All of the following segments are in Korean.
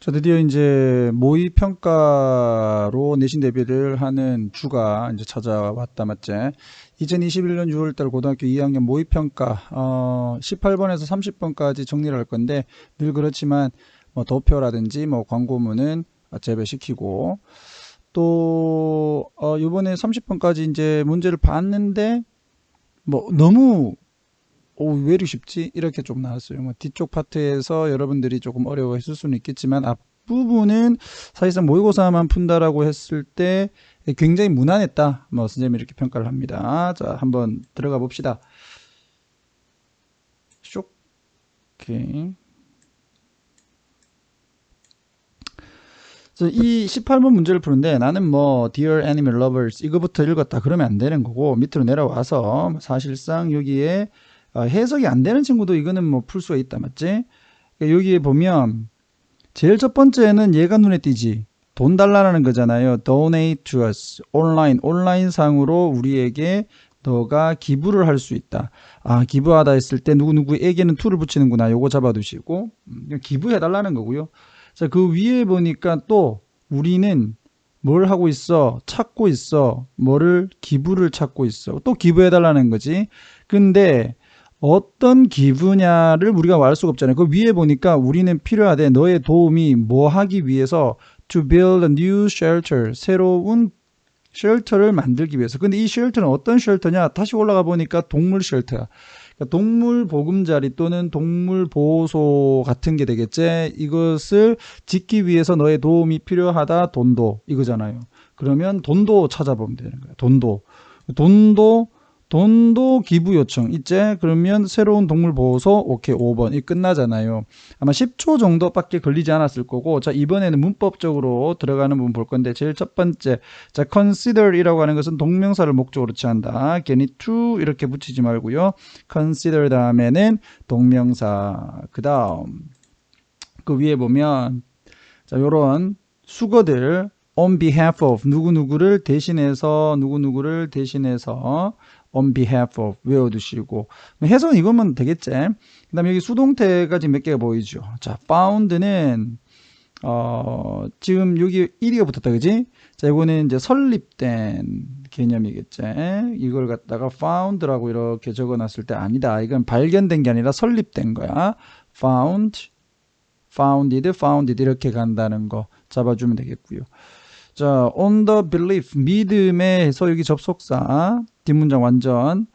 자, 드디어 이제 모의 평가로 내신 대비를 하는 주가 이제 찾아왔다, 맞지? 2021년 6월달 고등학교 2학년 모의 평가 18번에서 30번까지 정리를 할 건데 늘 그렇지만 뭐 도표라든지 뭐 광고문은 제외시키고 또 이번에 30번까지 이제 문제를 봤는데 뭐 너무 왜 이렇게 쉽지? 이렇게 좀 나왔어요. 뭐 뒤쪽 파트에서 여러분들이 조금 어려워했을 수는 있겠지만 앞부분은 사실상 모의고사만 푼다라고 했을 때 굉장히 무난했다. 뭐 선생님이 이렇게 평가를 합니다. 자, 한번 들어가 봅시다. 쇽. 오케이. 이 18번 문제를 푸는데 나는 뭐 Dear Animal Lovers 이거부터 읽었다 그러면 안 되는 거고 밑으로 내려와서 사실상 여기에 해석이 안 되는 친구도 이거는 뭐 풀 수가 있다, 맞지? 그러니까 여기에 보면 제일 첫 번째는 얘가 눈에 띄지. 돈 달라는 거잖아요. Donate to us. 온라인상으로 우리에게 너가 기부를 할 수 있다. 기부하다 했을 때 누구누구에게는 to를 붙이는구나. 요거 잡아두시고 기부해달라는 거고요. 자, 그 위에 보니까 또 우리는 뭘 하고 있어? 찾고 있어. 뭐를? 기부를 찾고 있어. 또 기부해달라는 거지. 근데 어떤 기부냐를 우리가 알 수가 없잖아요. 그 위에 보니까 우리는 필요하대. 너의 도움이 뭐 하기 위해서 to build a new shelter. 새로운 쉘터를 만들기 위해서. 근데 이 쉘터는 어떤 쉘터냐? 다시 올라가 보니까 동물 쉘터야. 그러니까 동물 보금자리 또는 동물 보호소 같은 게 되겠지. 이것을 짓기 위해서 너의 도움이 필요하다. 돈도 이거잖아요. 그러면 돈도 찾아보면 되는 거야. 돈도 기부 요청 있지? 그러면 새로운 동물 보호소 오케이 5번 이 끝나잖아요. 아마 10초 정도밖에 걸리지 않았을 거고 자 이번에는 문법적으로 들어가는 부분 볼 건데 제일 첫 번째 자 consider이라고 하는 것은 동명사를 목적으로 취한다. 괜히 to 이렇게 붙이지 말고요. consider 다음에는 동명사 그 다음 그 위에 보면 자 요런 수거들 on behalf of 누구누구를 대신해서 on behalf of 외워두시고 해석은 이거면 되겠지. 그 다음에 여기 수동태가 지금 몇 개가 보이죠. 자 found는 지금 여기 1위가 붙었다 그지? 자 이거는 이제 설립된 개념이겠지. 이걸 갖다가 found라고 이렇게 적어놨을 때 아니다. 이건 발견된 게 아니라 설립된 거야. founded 이렇게 간다는 거 잡아주면 되겠고요. 자, on the belief, 믿음에 해서 여기 접속사, 뒷문장 완전,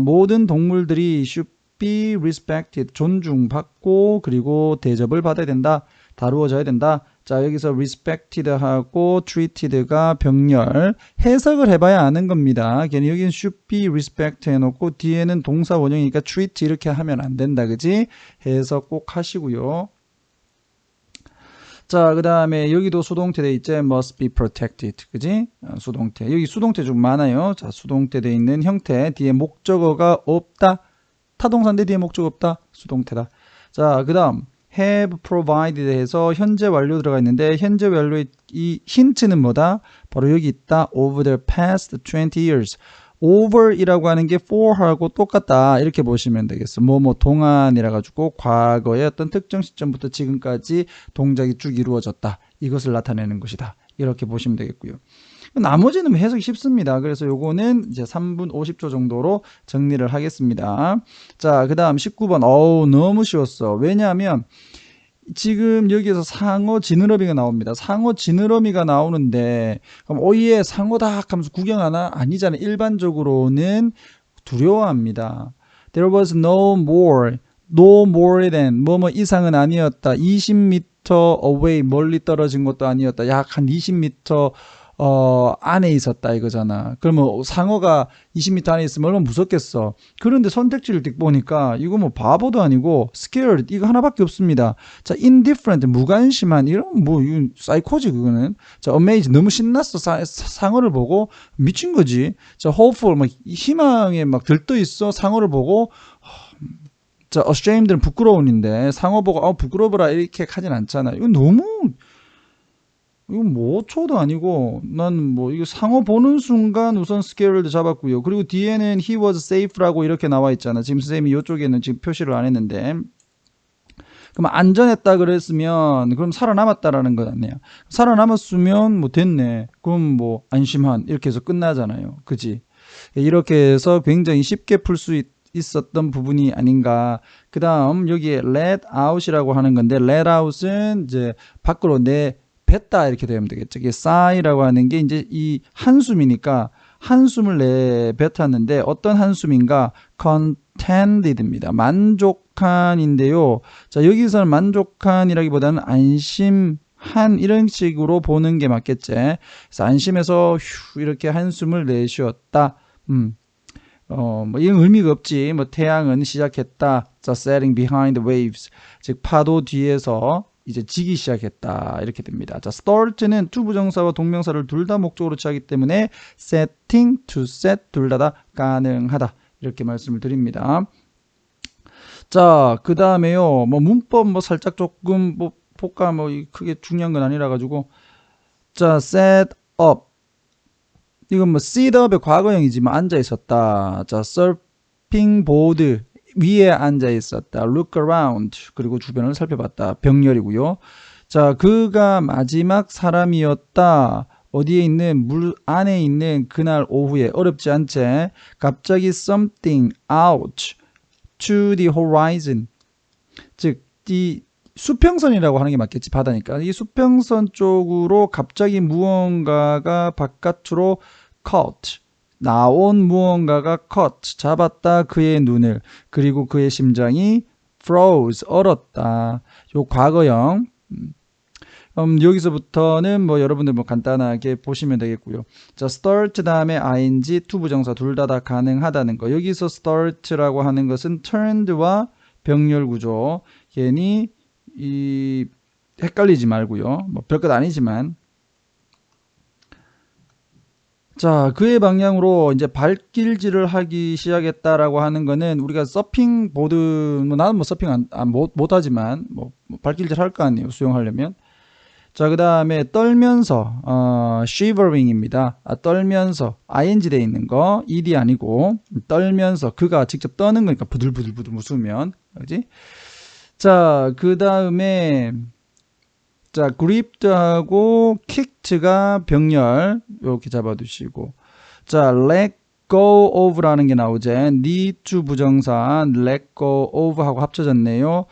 모든 동물들이 should be respected, 존중받고, 그리고 대접을 받아야 된다, 다루어져야 된다. 자, 여기서 respected하고 treated가 병렬, 해석을 해봐야 아는 겁니다. 괜히 여기는 should be respect 해놓고, 뒤에는 동사 원형이니까 treat 이렇게 하면 안 된다, 그지? 해석 꼭 하시고요. 자, 그 다음에 여기도 수동태 돼 있지? must be protected. 그지? 수동태. 여기 수동태 좀 많아요. 자, 수동태 돼 있는 형태. 뒤에 목적어가 없다. 타동사인데 뒤에 목적어 없다. 수동태다. 자, 그 다음 have provided 해서 현재 완료 들어가 있는데 현재 완료의 이 힌트는 뭐다? 바로 여기 있다. over the past 20 years. over이라고 하는 게 for하고 똑같다 이렇게 보시면 되겠어. 뭐뭐 동안이라 가지고 과거의 어떤 특정 시점부터 지금까지 동작이 쭉 이루어졌다 이것을 나타내는 것이다 이렇게 보시면 되겠고요. 나머지는 해석이 쉽습니다. 그래서 요거는 이제 3분 50초 정도로 정리를 하겠습니다. 자, 그 다음 19번 너무 쉬웠어. 왜냐하면 지금 여기에서 상어 지느러미가 나옵니다. 상어 지느러미가 나오는데 그럼 오예 상어다 하면서 구경하나? 아니잖아요. 일반적으로는 두려워합니다. There was no more than 뭐뭐 이상은 아니었다. 20m away 멀리 떨어진 것도 아니었다. 약 한 20m 안에 있었다 이거잖아. 그러면 상어가 20m 안에 있으면 얼마나 무섭겠어. 그런데 선택지를 딱 보니까 이거 뭐 바보도 아니고 scared 이거 하나밖에 없습니다. 자, indifferent 무관심한 이런 뭐 이건 사이코지 그거는. 자, amazed 너무 신났어. 상어를 보고 미친 거지. 자, hopeful 막 희망에 막 들떠 있어. 상어를 보고 자, ashamed는 부끄러운인데 상어 보고 부끄러워라 이렇게 하진 않잖아. 이거 너무 이건 뭐 5초도 아니고 난 뭐 이거 상어 보는 순간 우선 scared를 잡았고요. 그리고 뒤에는 he was safe라고 이렇게 나와 있잖아. 지금 선생님이 이쪽에는 지금 표시를 안 했는데 그럼 안전했다 그랬으면 그럼 살아남았다라는 거 아니에요. 살아남았으면 뭐 됐네. 그럼 뭐 안심한 이렇게 해서 끝나잖아요. 그지? 이렇게 해서 굉장히 쉽게 풀 수 있었던 부분이 아닌가. 그 다음 여기에 let out이라고 하는 건데 let out은 이제 밖으로 내뱉다 이렇게 되면 되겠죠. 이게 sigh라고 하는 게 이제 이 한숨이니까 한숨을 내뱉었는데 어떤 한숨인가? contented입니다. 만족한인데요. 자, 여기서는 만족한이라기보다는 안심한 이런 식으로 보는 게 맞겠지. 그래서 안심해서 휴 이렇게 한숨을 내쉬었다. 뭐 이런 의미가 없지. 뭐 태양은 시작했다. 자, setting behind the waves. 즉 파도 뒤에서 이제 지기 시작했다. 이렇게 됩니다. 자, start는 to 부정사와 동명사를 둘 다 목적으로 취하기 때문에 setting, to set 둘 다 가능하다. 이렇게 말씀을 드립니다. 자, 그 다음에요. 뭐 문법 뭐 살짝 조금 뭐 볼까 뭐 크게 중요한 건 아니라 가지고 자, set up. 이건 뭐 sit up의 과거형이지만 앉아 있었다. 자, surfing board 위에 앉아 있었다. look around. 그리고 주변을 살펴봤다. 병렬이고요. 자, 그가 마지막 사람이었다. 어디에 있는 물 안에 있는 그날 오후에 어렵지 않지? 갑자기 something out to the horizon. 즉, 이 수평선이라고 하는 게 맞겠지. 바다니까. 이 수평선 쪽으로 갑자기 무언가가 바깥으로 caught. 나온 무언가가 caught. 잡았다. 그의 눈을. 그리고 그의 심장이 froze. 얼었다. 요 과거형. 여기서부터는 뭐 여러분들 뭐 간단하게 보시면 되겠고요. 자, start 다음에 ing, to 부정사 둘 다 가능하다는 거. 여기서 start라고 하는 것은 turned와 병렬 구조. 괜히 이 헷갈리지 말고요. 뭐 별것 아니지만. 자, 그의 방향으로 이제 발길질을 하기 시작했다라고 하는 거는 우리가 서핑 보드, 뭐 나는 뭐 서핑 못하지만 뭐 발길질 할 거 아니에요. 수영하려면. 자, 그 다음에 떨면서 shivering입니다. 떨면서 ing 돼 있는 거 ed 아니고 떨면서 그가 직접 떠는 거니까 부들부들 웃으면 그지? 자, 그 다음에 자, gripped하고 kicked가 병렬 이렇게 잡아두시고 자, let go of라는 게 나오죠. need to 부정사 let go of 하고 합쳐졌네요.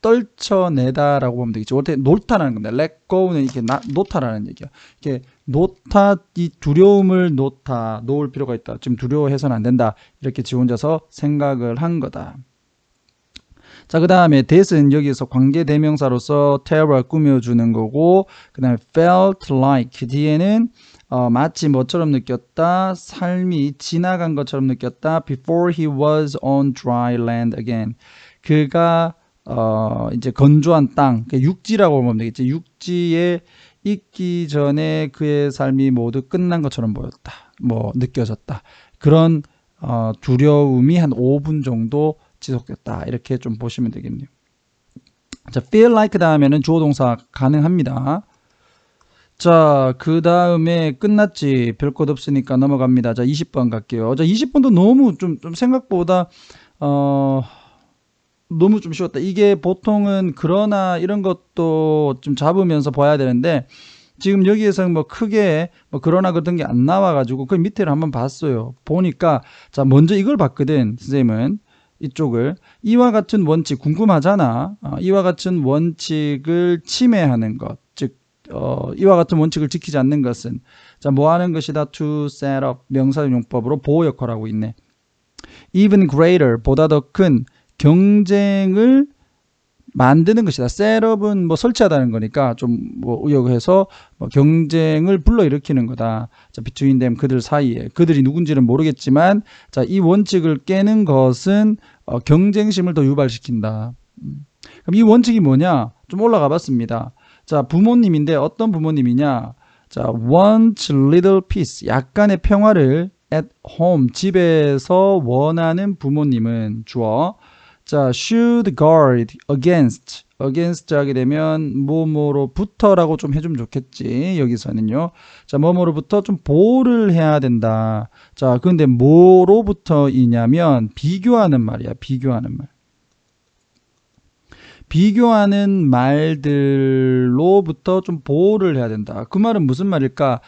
떨쳐내다라고 보면 되겠죠. 어떻게 놓다라는 겁니다. let go는 이렇게 놓다라는 얘기야. 이렇게 놓다, 이 두려움을 놓을 필요가 있다. 지금 두려워해서는 안 된다. 이렇게 지 혼자서 생각을 한 거다. 자, 그 다음에 that은 여기서 관계대명사로서 terror 꾸며주는 거고, 그 다음에 felt like 뒤에는 마치 뭐처럼 느꼈다, 삶이 지나간 것처럼 느꼈다, before he was on dry land again. 그가 이제 건조한 땅, 육지라고 보면 되겠지. 육지에 있기 전에 그의 삶이 모두 끝난 것처럼 보였다. 뭐 느껴졌다. 그런 두려움이 한 5분 정도 지속됐다. 이렇게 좀 보시면 되겠네요. 자, feel like 다음에는 주어 동사 가능합니다. 자, 그 다음에 끝났지. 별 것 없으니까 넘어갑니다. 자, 20번 갈게요. 자, 20번도 너무 좀 생각보다 너무 좀 쉬웠다. 이게 보통은 그러나 이런 것도 좀 잡으면서 봐야 되는데 지금 여기에서는 뭐 크게 뭐 그러나 그런 게 안 나와가지고 그 밑에를 한번 봤어요. 보니까 자, 먼저 이걸 봤거든. 선생님은 이쪽을 이와 같은 원칙 궁금하잖아. 이와 같은 원칙을 침해하는 것, 즉 이와 같은 원칙을 지키지 않는 것은 자, 뭐 하는 것이다? to set up 명사용법으로 보호 역할을 하고 있네. even greater 보다 더 큰 경쟁을 만드는 것이다. 셋업은 뭐 설치하다는 거니까 좀 뭐 의역해서 뭐 경쟁을 불러일으키는 거다. 자, between them 그들 사이에 그들이 누군지는 모르겠지만 자, 이 원칙을 깨는 것은 경쟁심을 더 유발시킨다. 그럼 이 원칙이 뭐냐? 좀 올라가 봤습니다. 자, 부모님인데 어떤 부모님이냐? 자, want little peace 약간의 평화를 at home 집에서 원하는 부모님은 주어 자, should guard against 하게 되면 뭐뭐로부터라고 좀 해주면 좋겠지. 여기서는요. 자, 뭐뭐로부터 좀 보호를 해야 된다. 자, 근데 뭐로부터이냐면 비교하는 말이야. 비교하는 말. 비교하는 말들로부터 좀 보호를 해야 된다. 그 말은 무슨 말일까?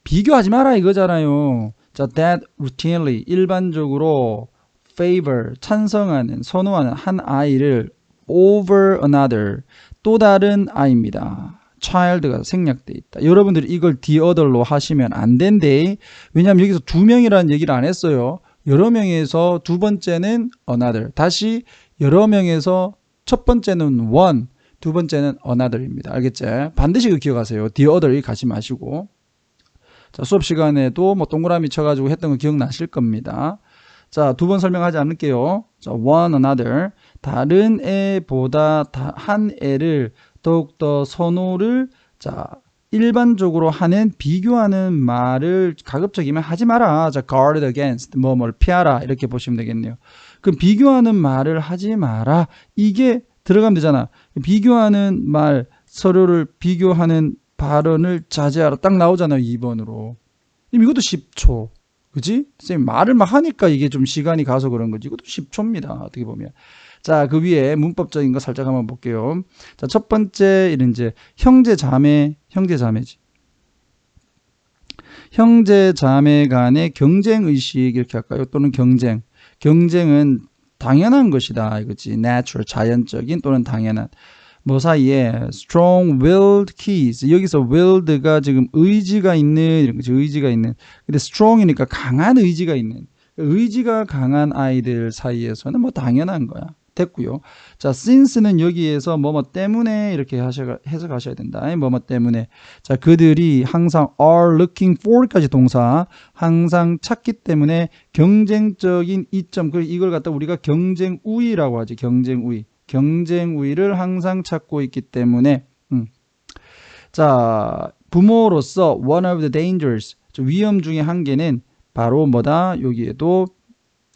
비교하지 마라 이거잖아요. 자, that routinely 일반적으로 favor 찬성하는 선호하는 한 아이를 over another 또 다른 아이입니다. child가 생략돼 있다. 여러분들이 이걸 the other로 하시면 안 된대. 왜냐하면 여기서 두 명이라는 얘기를 안 했어요. 여러 명에서 두 번째는 another. 다시 여러 명에서 첫 번째는 one, 두 번째는 another입니다. 알겠지? 반드시 그 기억하세요. the other 가지 마시고. 자, 수업 시간에도 뭐 동그라미 쳐가지고 했던 거 기억나실 겁니다. 자, 두 번 설명하지 않을게요. 자, one another. 다른 애보다 한 애를 더욱더 선호를, 자, 일반적으로 하는 비교하는 말을 가급적이면 하지 마라. 자, guard against, 뭐를 피하라. 이렇게 보시면 되겠네요. 그럼 비교하는 말을 하지 마라. 이게 들어가면 되잖아. 비교하는 말, 서로를 비교하는 발언을 자제하라. 딱 나오잖아요. 2번으로. 이것도 10초. 그지? 선생님 말을 막 하니까 이게 좀 시간이 가서 그런 거지. 이것도 10초입니다. 어떻게 보면. 자, 그 위에 문법적인 거 살짝 한번 볼게요. 자, 첫 번째, 이제 형제 자매지. 형제 자매 간의 경쟁 의식 이렇게 할까요? 또는 경쟁. 경쟁은 당연한 것이다. 이거지. natural, 자연적인 또는 당연한. 뭐 사이에 strong-willed kids. 여기서 willed가 지금 의지가 있는 이런 거지. 의지가 있는. 근데 strong이니까 강한 의지가 있는. 의지가 강한 아이들 사이에서는 뭐 당연한 거야. 됐고요. 자, since는 여기에서 뭐뭐 때문에 이렇게 해석하셔야 된다. 뭐뭐 때문에. 자, 그들이 항상 are looking for까지 동사 항상 찾기 때문에 경쟁적인 이점. 이걸 갖다 우리가 경쟁 우위라고 하지. 경쟁 우위. 경쟁 우위를 항상 찾고 있기 때문에 자, 부모로서 one of the dangers 위험 중에 한 개는 바로 뭐다? 여기에도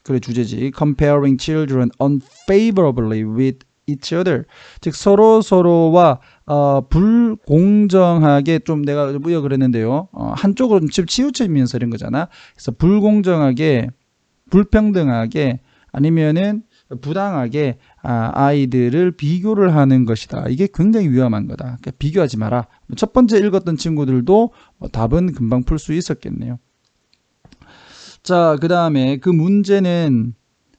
그래 주제지. comparing children unfavorably with each other. 즉 서로와 불공정하게 좀 내가 무역을 했는데요. 한쪽으로 좀 치우치면서 이런 거잖아. 그래서 불공정하게 불평등하게 아니면은 부당하게 아이들을 비교를 하는 것이다. 이게 굉장히 위험한 거다. 그러니까 비교하지 마라. 첫 번째 읽었던 친구들도 답은 금방 풀 수 있었겠네요. 자, 그 다음에 그 문제는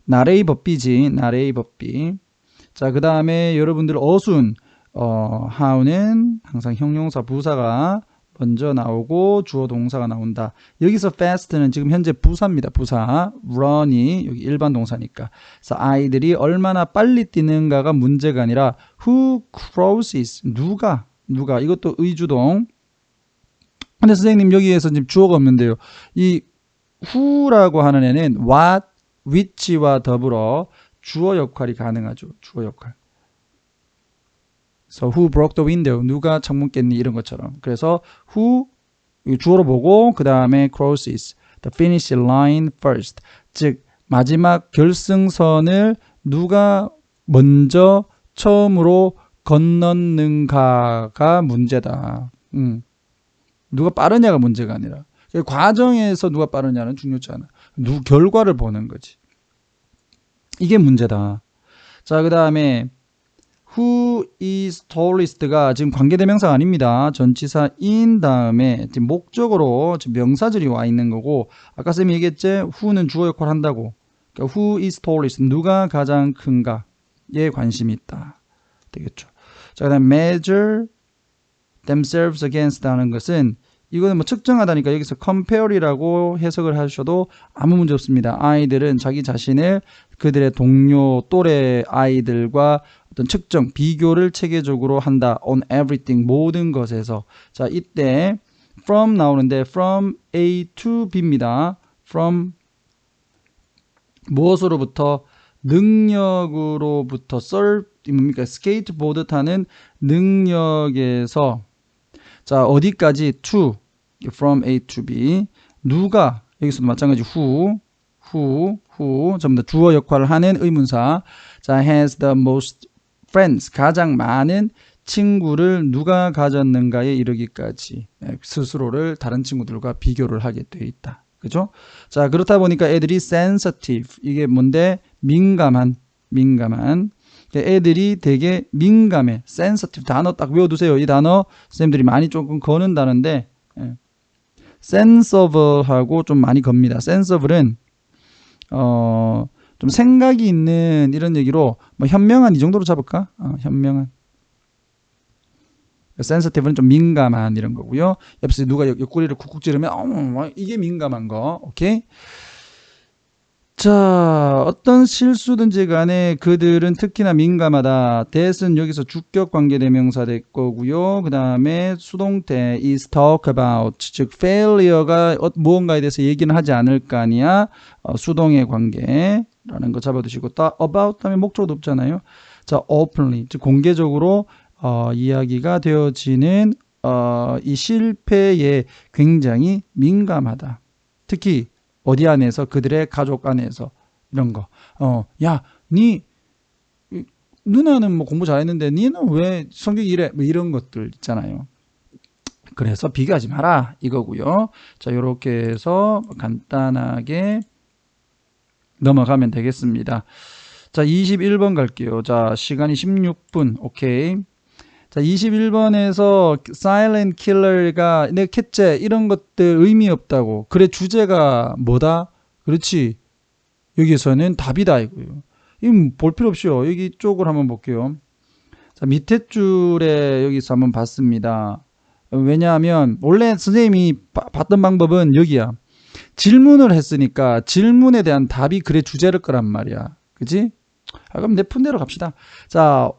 나레이 법비지. 나레이 법비. 자, 그 다음에 여러분들 어순 how는 항상 형용사 부사가 먼저 나오고 주어 동사가 나온다. 여기서 fast는 지금 현재 부사입니다. 부사. run이 여기 일반 동사니까. 그래서 아이들이 얼마나 빨리 뛰는가가 문제가 아니라 who crosses 누가 이것도 의주동. 근데 선생님 여기에서 지금 주어가 없는데요. 이 who라고 하는 애는 what, which와 더불어 주어 역할이 가능하죠. 주어 역할. So who broke the window? 누가 창문 깼니? 이런 것처럼. 그래서 who 주어로 보고 그 다음에 crosses the finish line first. 즉 마지막 결승선을 누가 먼저 처음으로 건넜는가가 문제다. 누가 빠르냐가 문제가 아니라 과정에서 누가 빠르냐는 중요치 않아. 결과를 보는 거지. 이게 문제다. 자, 그 다음에 who is tallest가 지금 관계대명사가 아닙니다. 전치사 in 다음에 지금 목적으로 지금 명사절이 와 있는 거고 아까 쌤이 얘기했지? who는 주어 역할을 한다고. 그러니까 who is tallest 누가 가장 큰가에 관심이 있다. 되겠죠. 자, 그 다음 measure themselves against 하는 것은 이거는 뭐 측정하다니까 여기서 compare이라고 해석을 하셔도 아무 문제 없습니다. 아이들은 자기 자신을 그들의 동료 또래 아이들과 어떤 측정, 비교를 체계적으로 한다. on everything, 모든 것에서. 자, 이때 from 나오는데 from A to B입니다. from 무엇으로부터? 능력으로부터 뭡니까? 스케이트보드 타는 능력에서 자, 어디까지? to from A to B. 누가 여기서도 마찬가지 who 전부 다 주어 역할을 하는 의문사. 자, has the most friends 가장 많은 친구를 누가 가졌는가에 이르기까지 스스로를 다른 친구들과 비교를 하게 돼 있다. 그죠? 자, 그렇다 보니까 애들이 sensitive 이게 뭔데? 민감한 애들이 되게 민감해. sensitive 단어 딱 외워두세요. 이 단어 선생님들이 많이 조금 거는 단어인데 sensible하고 좀 많이 겁니다. sensible은 좀 생각이 있는 이런 얘기로 뭐 현명한 이 정도로 잡을까? 현명한. sensitive는 좀 민감한 이런 거고요. 옆에서 누가 옆구리를 쿡쿡 찌르면 이게 민감한 거. 오케이? 자, 어떤 실수든지 간에 그들은 특히나 민감하다. that은 여기서 주격 관계대명사 될 거고요. 그 다음에 수동태 is talk about, 즉 failure가 무언가에 대해서 얘기는 하지 않을 거 아니야. 수동의 관계라는 거 잡아두시고, about 다음에 목적어도 없잖아요. 자, openly, 즉 공개적으로 이야기가 되어지는 이 실패에 굉장히 민감하다. 특히 어디 안에서? 그들의 가족 안에서. 이런 거. 야, 누나는 뭐 공부 잘했는데 니는 왜 성격이 이래? 뭐 이런 것들 있잖아요. 그래서 비교하지 마라 이거고요. 자, 요렇게 해서 간단하게 넘어가면 되겠습니다. 자, 21번 갈게요. 자, 시간이 16분. 오케이. 자, 21번에서 silent killer가 내 캣째 이런 것들 의미 없다고. 그래, 주제가 뭐다? 그렇지. 여기서는 답이다 이거예요. 이건 볼 필요 없이요. 여기 쪽을 한번 볼게요. 자, 밑에 줄에 여기서 한번 봤습니다. 왜냐하면 원래 선생님이 봤던 방법은 여기야. 질문을 했으니까 질문에 대한 답이 그래 주제일 거란 말이야. 그지? 그럼 내 푼대로 갑시다. 자,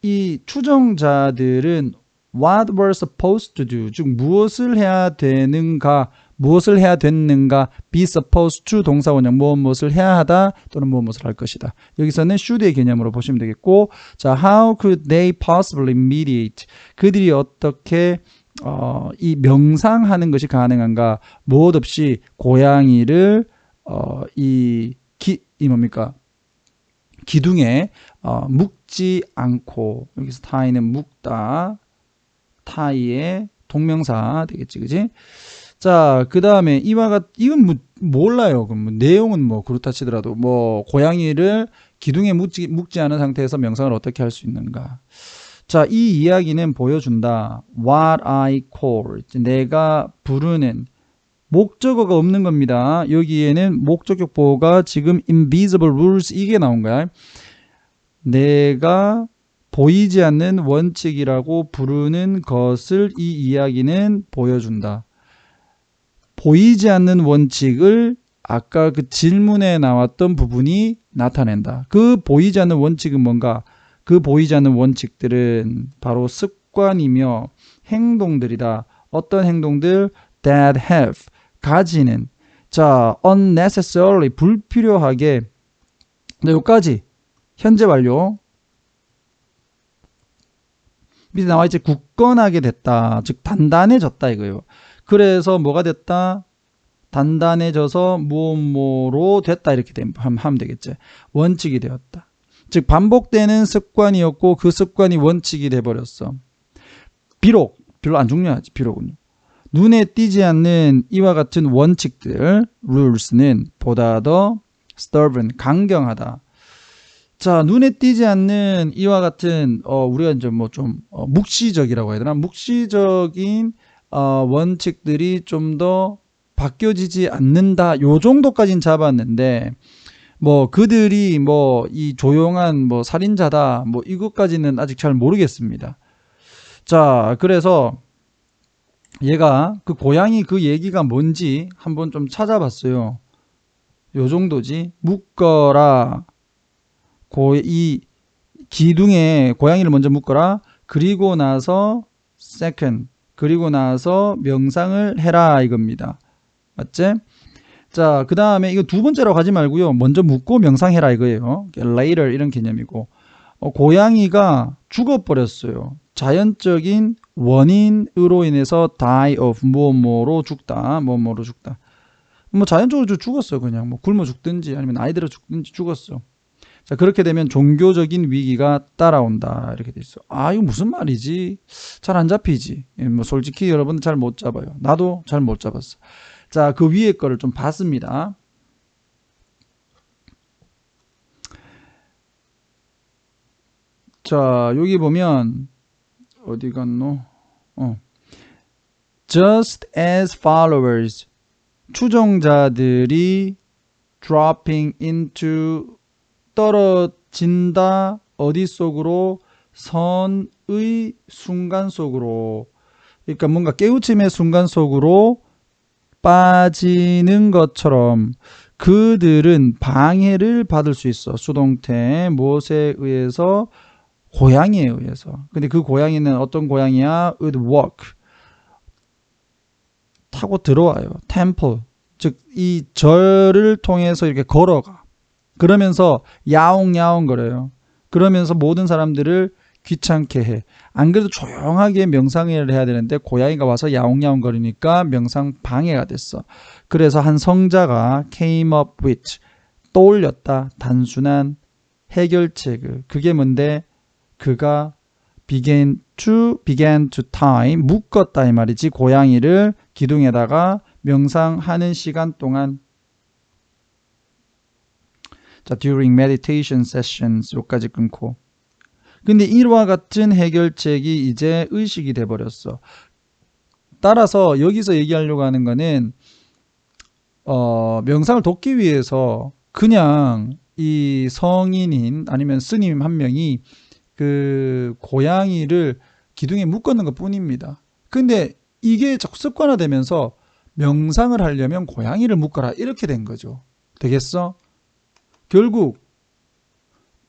이 추정자들은 what were supposed to do, 즉 무엇을 해야 되는가, 무엇을 해야 됐는가, be supposed to 동사원형 무엇을 해야 하다 또는 무엇을 할 것이다. 여기서는 should의 개념으로 보시면 되겠고, 자, how could they possibly mediate, 그들이 어떻게 이 명상하는 것이 가능한가, 무엇 없이 고양이를 이 뭡니까? 기둥에 묶지 않고, 여기서 타이는 묶다, 타이의 동명사 되겠지, 그지? 자, 그 다음에 이건 뭐 몰라요. 그럼 뭐 내용은 뭐 그렇다 치더라도 뭐 고양이를 기둥에 묶지 않은 상태에서 명상을 어떻게 할 수 있는가? 자, 이 이야기는 보여준다. What I call, 내가 부르는, 목적어가 없는 겁니다. 여기에는 목적격 보호가 지금 invisible rules 이게 나온 거야. 내가 보이지 않는 원칙이라고 부르는 것을 이 이야기는 보여준다. 보이지 않는 원칙을 아까 그 질문에 나왔던 부분이 나타낸다. 그 보이지 않는 원칙은 뭔가? 그 보이지 않는 원칙들은 바로 습관이며 행동들이다. 어떤 행동들? that have, 가지는. 자, unnecessarily, 불필요하게. 네, 여기까지 현재 완료. 밑에 나와있지, 굳건하게 됐다. 즉 단단해졌다 이거예요. 그래서 뭐가 됐다? 단단해져서 무엇뭐로 됐다 이렇게 하면 되겠지. 원칙이 되었다. 즉 반복되는 습관이었고 그 습관이 원칙이 돼버렸어. 비록, 별로 안 중요하지, 비록은요. 눈에 띄지 않는 이와 같은 원칙들, rules는 보다 더 stubborn, 강경하다. 자, 눈에 띄지 않는 이와 같은 우리가 이제 뭐 좀 묵시적이라고 해야 되나? 묵시적인 원칙들이 좀 더 바뀌어지지 않는다. 요 정도까지는 잡았는데 뭐 그들이 뭐 이 조용한 뭐 살인자다. 뭐 이것까지는 아직 잘 모르겠습니다. 자, 그래서 얘가 그 고양이 그 얘기가 뭔지 한번 좀 찾아봤어요. 요 정도지. 묶어라. 이 기둥에 고양이를 먼저 묶어라. 그리고 나서 second, 그리고 나서 명상을 해라 이겁니다. 맞지? 자, 그 다음에 이거 두 번째로 가지 말고요. 먼저 묶고 명상해라 이거예요. later 이런 개념이고, 고양이가 죽어버렸어요. 자연적인 원인으로 인해서 die of 뭐뭐로 죽다, 뭐뭐로 죽다. 뭐 자연적으로 죽었어. 그냥 뭐 굶어 죽든지 아니면 나이 들어 죽든지 죽었어. 자, 그렇게 되면 종교적인 위기가 따라온다 이렇게 돼 있어. 아, 이거 무슨 말이지? 잘 안 잡히지. 뭐 솔직히 여러분 잘 못 잡아요. 나도 잘 못 잡았어. 자, 그 위에 거를 좀 봤습니다. 자, 여기 보면 어디 갔노? Just as followers, 추종자들이 dropping into, 떨어진다. 어디 속으로? 선의 순간 속으로. 그러니까 뭔가 깨우침의 순간 속으로 빠지는 것처럼 그들은 방해를 받을 수 있어. 수동태 무엇에 의해서? 고양이에 의해서. 근데 그 고양이는 어떤 고양이야? Would walk, 타고 들어와요. temple, 즉 이 절을 통해서 이렇게 걸어가. 그러면서 야옹야옹 거려요. 그러면서 모든 사람들을 귀찮게 해. 안 그래도 조용하게 명상을 해야 되는데 고양이가 와서 야옹야옹 거리니까 명상 방해가 됐어. 그래서 한 성자가 came up with, 떠올렸다. 단순한 해결책을. 그게 뭔데? 그가 began to tie, 묶었다 이 말이지. 고양이를 기둥에다가 명상하는 시간 동안. 자, during meditation sessions 요까지 끊고. 근데 이와 같은 해결책이 이제 의식이 돼버렸어. 따라서 여기서 얘기하려고 하는 거는 명상을 돕기 위해서 그냥 이 성인인 아니면 스님 한 명이 그 고양이를 기둥에 묶었는 것 뿐입니다. 근데 이게 자꾸 습관화되면서 명상을 하려면 고양이를 묶어라 이렇게 된 거죠. 되겠어? 결국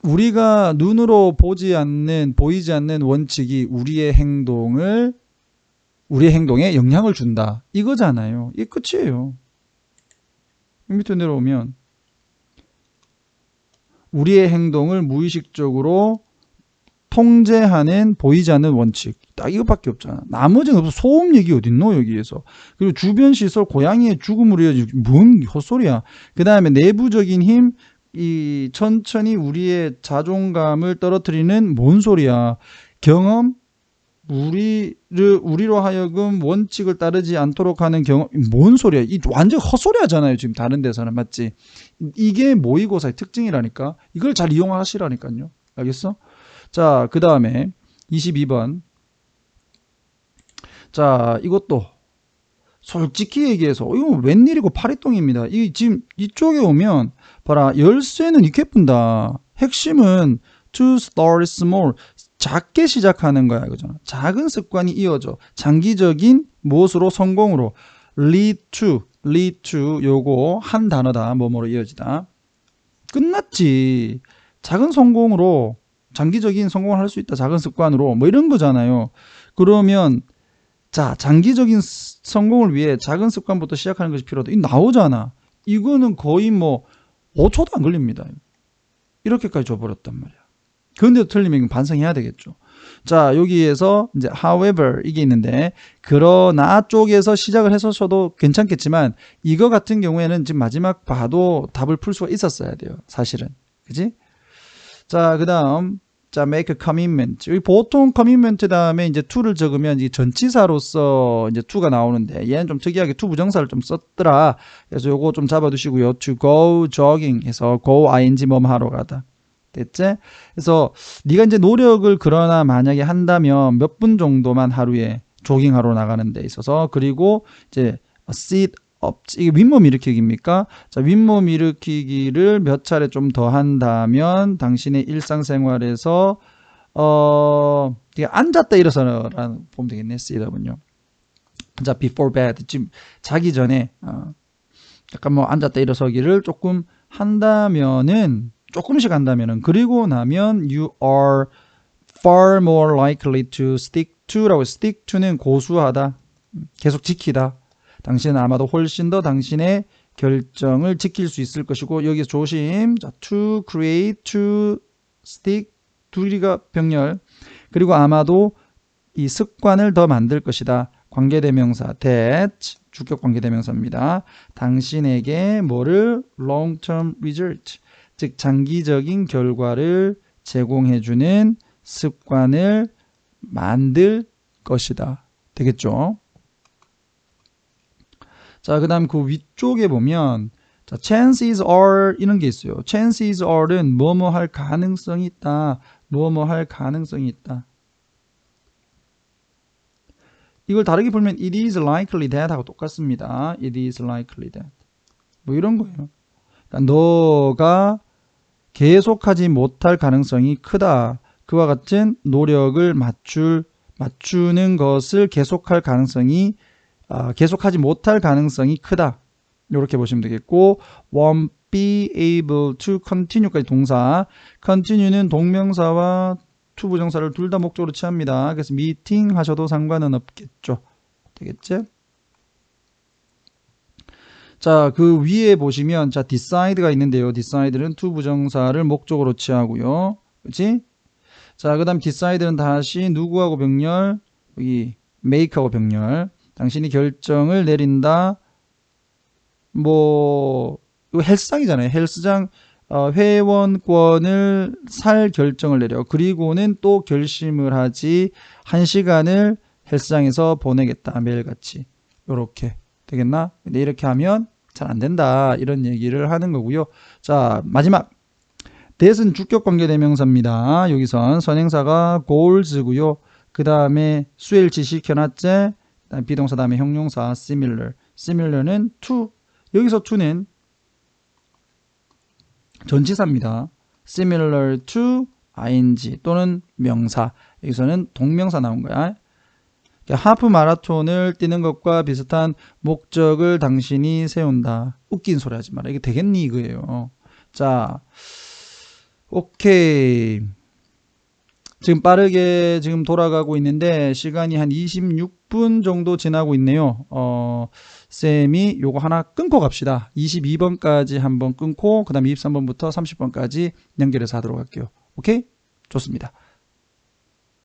우리가 눈으로 보이지 않는 원칙이 우리의 행동에 영향을 준다. 이거잖아요. 이게 끝이에요. 밑으로 내려오면 우리의 행동을 무의식적으로 통제하는 보이지 않는 원칙. 딱 이것밖에 없잖아. 나머지는 없어. 소음 얘기 어딨노 여기에서. 그리고 주변 시설 고양이의 죽음으로 이어지고 뭔 헛소리야. 그 다음에 내부적인 힘, 이 천천히 우리의 자존감을 떨어뜨리는 뭔 소리야. 경험, 우리로 하여금 원칙을 따르지 않도록 하는 경험, 뭔 소리야. 이 완전 헛소리 하잖아요. 지금 다른 데서는. 맞지? 이게 모의고사의 특징이라니까. 이걸 잘 이용하시라니까요. 알겠어? 자, 그 다음에 22번. 자, 이것도 솔직히 얘기해서 이거 웬일이고 파리똥입니다. 이 지금 이쪽에 오면 봐라. 열쇠는 이렇게 예쁜다. 핵심은 to start small, 작게 시작하는 거야. 그죠? 작은 습관이 이어져. 장기적인 무엇으로? 성공으로. lead to 요거 한 단어다. 뭐뭐로 이어지다. 끝났지. 작은 성공으로 장기적인 성공을 할 수 있다. 작은 습관으로. 뭐 이런 거잖아요. 그러면 자, 장기적인 성공을 위해 작은 습관부터 시작하는 것이 필요하다. 이 나오잖아. 이거는 거의 뭐 5초도 안 걸립니다. 이렇게까지 줘버렸단 말이야. 그런데도 틀리면 반성해야 되겠죠. 자, 여기에서 이제 however 이게 있는데 그러나 쪽에서 시작을 해서셔도 괜찮겠지만 이거 같은 경우에는 지금 마지막 봐도 답을 풀 수가 있었어야 돼요. 사실은. 그지? 자, 그 다음 자, make a commitment. 여기 보통 commitment 다음에 이제 to를 적으면 이 전치사로서 이제 to가 나오는데 얘는 좀 특이하게 to 부정사를 좀 썼더라. 그래서 요거 좀 잡아두시고요. to go jogging 해서 go ing 뭐뭐 하러 가다. 됐지? 그래서 네가 이제 노력을 그러나 만약에 한다면 몇 분 정도만 하루에 조깅하러 나가는 데 있어서 그리고 이제 sit up. 이게 윗몸 일으키기입니까? 자, 윗몸 일으키기를 몇 차례 좀 더 한다면 당신의 일상생활에서 이게 앉았다 일어서라는 보면 되겠네. sit up은요. 자, before bed. 지금 자기 전에 약간 뭐 앉았다 일어서기를 조금 한다면은 조금씩 한다면은 그리고 나면 you are far more likely to stick to라고. stick to는 고수하다. 계속 지키다. 당신은 아마도 훨씬 더 당신의 결정을 지킬 수 있을 것이고 여기서 조심. 자, to create, to stick, 둘이가 병렬. 그리고 아마도 이 습관을 더 만들 것이다. 관계대명사 that, 주격 관계대명사입니다. 당신에게 뭐를? long-term result, 즉 장기적인 결과를 제공해주는 습관을 만들 것이다. 되겠죠? 자, 그 다음 그 위쪽에 보면 자, chances are 이런 게 있어요. chances are는 뭐뭐 할 가능성이 있다. 뭐뭐 할 가능성이 있다. 이걸 다르게 풀면 it is likely that 하고 똑같습니다. it is likely that. 뭐 이런 거예요. 그러니까 너가 계속하지 못할 가능성이 크다. 그와 같은 노력을 맞추는 것을 계속할 가능성이 계속하지 못할 가능성이 크다. 이렇게 보시면 되겠고 won't be able to continue까지 동사. continue는 동명사와 to 부정사를 둘 다 목적으로 취합니다. 그래서 meeting 하셔도 상관은 없겠죠. 되겠지? 자, 그 위에 보시면 자, decide가 있는데요. decide는 to 부정사를 목적으로 취하고요. 그렇지? 자, 그다음 decide는 다시 누구하고 병렬? 여기 make하고 병렬. 당신이 결정을 내린다. 뭐 이거 헬스장이잖아요. 헬스장 회원권을 살 결정을 내려. 그리고는 또 결심을 하지 1시간을 헬스장에서 보내겠다. 매일같이. 요렇게 되겠나? 근데 이렇게 하면 잘 안 된다. 이런 얘기를 하는 거고요. 자, 마지막. that은 주격 관계대명사입니다. 여기선 선행사가 goals고요. 그 다음에 수일 지시켜놨지. 비동사 다음에 형용사 similar. similar는 to. 여기서 to는 전치사입니다. similar to ing 또는 명사. 여기서는 동명사 나온 거야. 하프 마라톤을 뛰는 것과 비슷한 목적을 당신이 세운다. 웃긴 소리 하지 마라. 이게 되겠니 이거예요. 자, 오케이. 지금 빠르게 지금 돌아가고 있는데 시간이 한 26분 정도 지나고 있네요. 쌤이 요거 하나 끊고 갑시다. 22번까지 한번 끊고 그 다음에 23번부터 30번까지 연결해서 하도록 할게요. 오케이? 좋습니다.